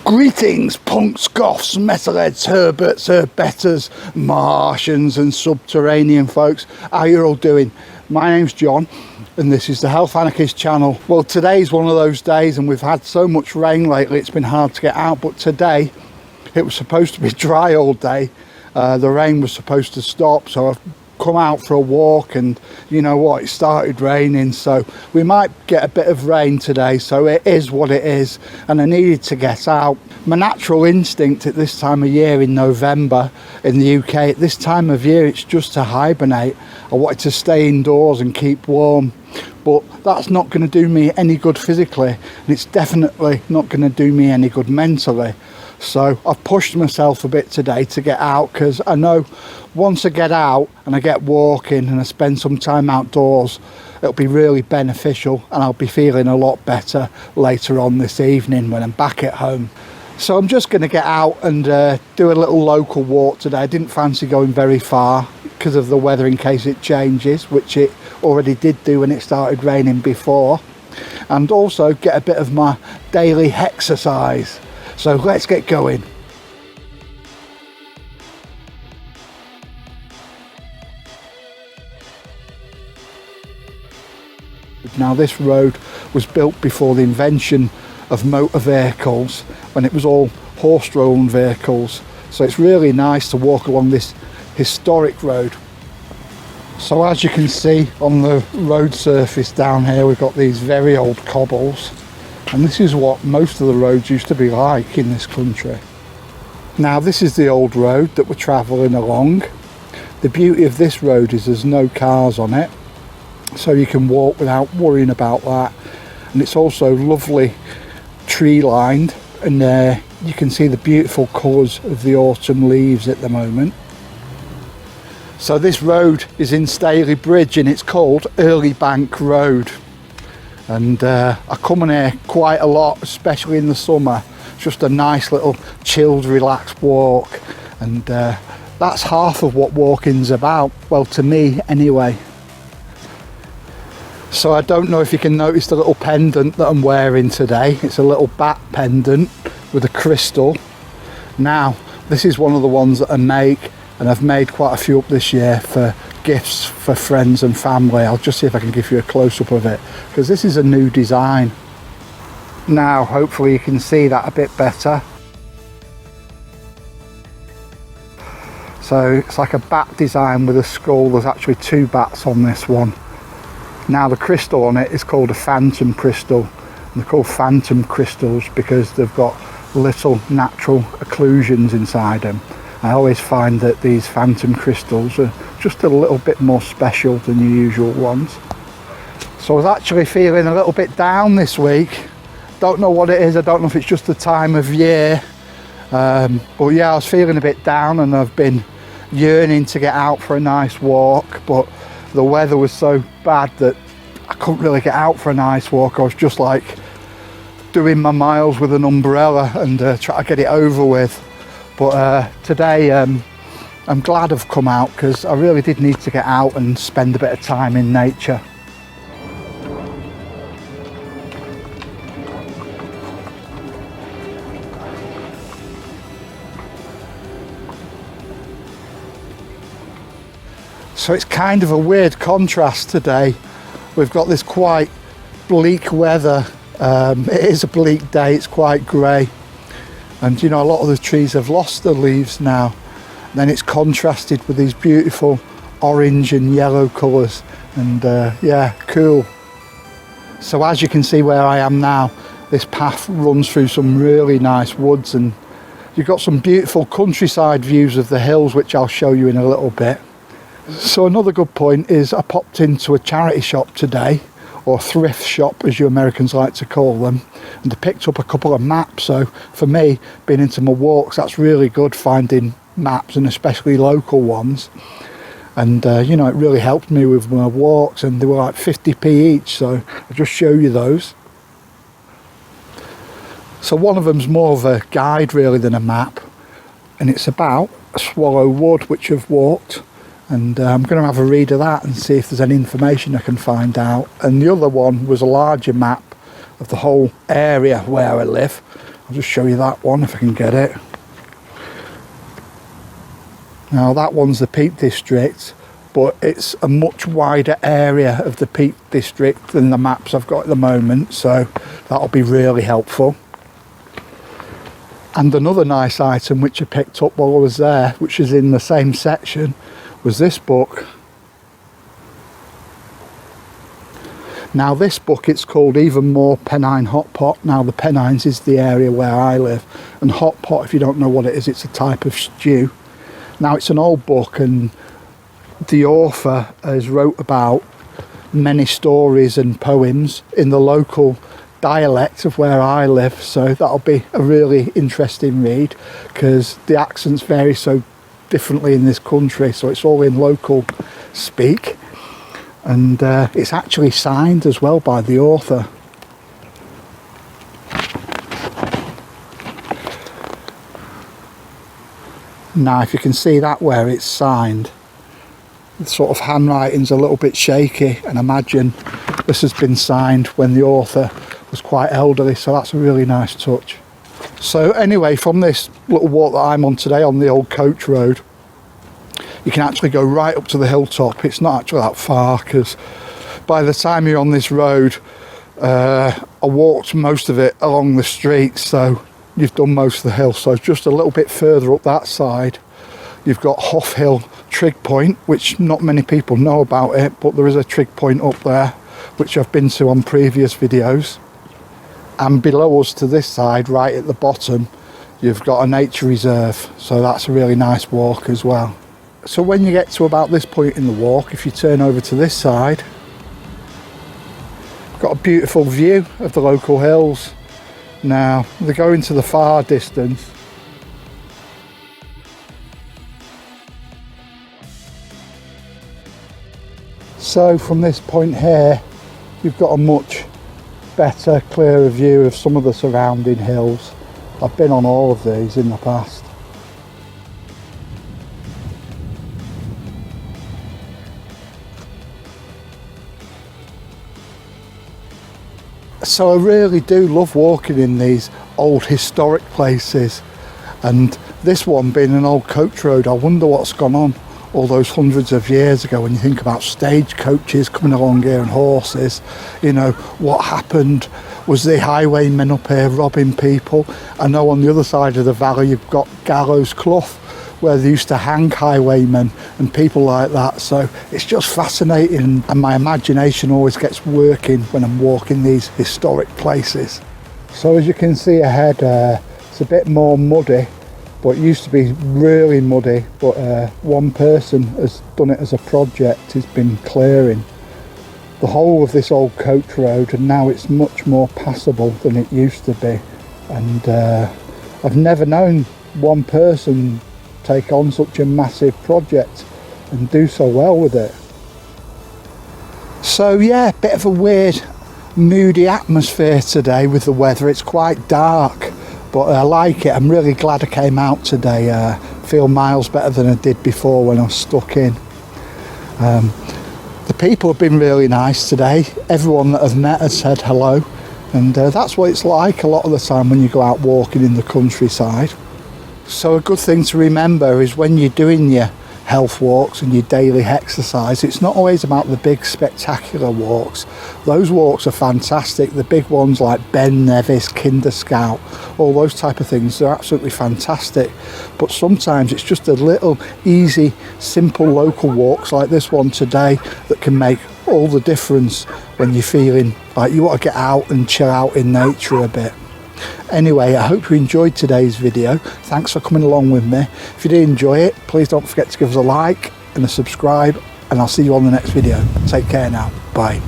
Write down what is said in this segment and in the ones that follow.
Greetings, punks, goths, metalheads, herberts, herbetters, Martians and subterranean folks. How you all doing? My name's John and this is the Health Anarchist channel. Well, today's one of those days and we've had so much rain lately it's been hard to get out, but today it was supposed to be dry all day. The rain was supposed to stop, so I've come out for a walk and you know what, it started raining, so we might get a bit of rain today, so it is what it is and I needed to get out. My natural instinct at this time of year in November in the UK, at this time of year it's just to hibernate. I wanted to stay indoors and keep warm, but that's not going to do me any good physically and it's definitely not going to do me any good mentally. So I've pushed myself a bit today to get out because I know once I get out and I get walking and I spend some time outdoors, it'll be really beneficial and I'll be feeling a lot better later on this evening when I'm back at home. So I'm just going to get out and do a little local walk today. I didn't fancy going very far because of the weather in case it changes, which it already did do when it started raining before, and also get a bit of my daily exercise. So let's get going. Now this road was built before the invention of motor vehicles, when it was all horse-drawn vehicles. So it's really nice to walk along this historic road. So as you can see on the road surface down here, we've got these very old cobbles. And this is what most of the roads used to be like in this country. Now this is the old road that we're travelling along. The beauty of this road is there's no cars on it, so you can walk without worrying about that. And it's also lovely tree lined, and you can see the beautiful colours of the autumn leaves at the moment. So this road is in Staley Bridge and it's called Early Bank Road. And I come in here quite a lot, especially in the summer. It's just a nice little chilled, relaxed walk, and that's half of what walking's about, well, to me anyway. So I don't know if you can notice the little pendant that I'm wearing today. It's a little bat pendant with a crystal. Now this is one of the ones that I make, and I've made quite a few up this year for gifts for friends and family. I'll just see if I can give you a close-up of it because this is a new design. Now hopefully you can see that a bit better. So it's like a bat design with a skull. There's actually two bats on this one. Now the crystal on it is called a phantom crystal, and they're called phantom crystals because they've got little natural occlusions inside them. I always find that these phantom crystals are just a little bit more special than the usual ones. So I was actually feeling a little bit down this week. Don't know what it is, I don't know if it's just the time of year. But yeah, I was feeling a bit down and I've been yearning to get out for a nice walk, but the weather was so bad that I couldn't really get out for a nice walk. I was just like doing my miles with an umbrella and trying to get it over with. But today I'm glad I've come out because I really did need to get out and spend a bit of time in nature. So it's kind of a weird contrast today. We've got this quite bleak weather. It is a bleak day, it's quite grey. And you know, a lot of the trees have lost their leaves now. And then it's contrasted with these beautiful orange and yellow colours. And yeah, cool. So as you can see where I am now, this path runs through some really nice woods and you've got some beautiful countryside views of the hills, which I'll show you in a little bit. So another good point is I popped into a charity shop today, or thrift shop as you Americans like to call them, and I picked up a couple of maps. So for me, being into my walks, that's really good, finding maps and especially local ones. And you know, it really helped me with my walks, and they were like 50p each, so I'll just show you those. So one of them's more of a guide really than a map, and it's about Swallow Wood, which I've walked. And I'm going to have a read of that and see if there's any information I can find out. And the other one was a larger map of the whole area where I live, I'll just show you that one if I can get it. Now that one's the Peak District, but it's a much wider area of the Peak District than the maps I've got at the moment, so that'll be really helpful. And another nice item which I picked up while I was there, which is in the same section, was this book. Now this book, it's called Even More Pennine Hot Pot. Now the Pennines is the area where I live, and hot pot, if you don't know what it is, it's a type of stew. Now it's an old book, and the author has wrote about many stories and poems in the local dialect of where I live, so that'll be a really interesting read because the accents vary so differently in this country, so it's all in local speak. And it's actually signed as well by the author. Now if you can see that where it's signed, the sort of handwriting's a little bit shaky, and imagine this has been signed when the author was quite elderly, so that's a really nice touch. So anyway, from this little walk that I'm on today on the old coach road, you can actually go right up to the hilltop. It's not actually that far, because by the time you're on this road, I walked most of it along the street, so you've done most of the hill. So just a little bit further up that side, you've got Hoff Hill Trig Point, which not many people know about it, but there is a trig point up there, which I've been to on previous videos. And below us to this side, right at the bottom, you've got a nature reserve, so that's a really nice walk as well. So when you get to about this point in the walk, if you turn over to this side, you've got a beautiful view of the local hills. Now they go into the far distance. So from this point here, you've got a much better, clearer view of some of the surrounding hills. I've been on all of these in the past. So I really do love walking in these old historic places, and this one being an old coach road, I wonder what's gone on all those hundreds of years ago. When you think about stagecoaches coming along here and horses, you know, what happened? Was the highwaymen up here robbing people? I know on the other side of the valley you've got Gallows Clough, where they used to hang highwaymen and people like that. So it's just fascinating, and my imagination always gets working when I'm walking these historic places. So as you can see ahead, it's a bit more muddy, but it used to be really muddy, but one person has done it as a project. He's been clearing the whole of this old coach road, and now it's much more passable than it used to be. And I've never known one person take on such a massive project and do so well with it. So yeah, bit of a weird moody atmosphere today with the weather. It's quite dark, but I like it. I'm really glad I came out today. Feel miles better than I did before when I was stuck in. The people have been really nice today. Everyone that I've met has said hello, and that's what it's like a lot of the time when you go out walking in the countryside. So a good thing to remember is when you're doing your health walks and your daily exercise, it's not always about the big spectacular walks. Those walks are fantastic. The big ones like Ben Nevis, Kinder Scout, all those type of things, they're absolutely fantastic. But sometimes it's just a little easy, simple local walks like this one today that can make all the difference when you're feeling like you want to get out and chill out in nature a bit. Anyway, I hope you enjoyed today's video. Thanks for coming along with me. If you did enjoy it, please don't forget to give us a like and a subscribe, and I'll see you on the next video. Take care now. Bye.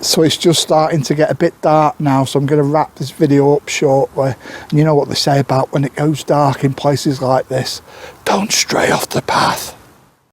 So it's just starting to get a bit dark now, so I'm going to wrap this video up shortly. And you know what they say about when it goes dark in places like this, don't stray off the path.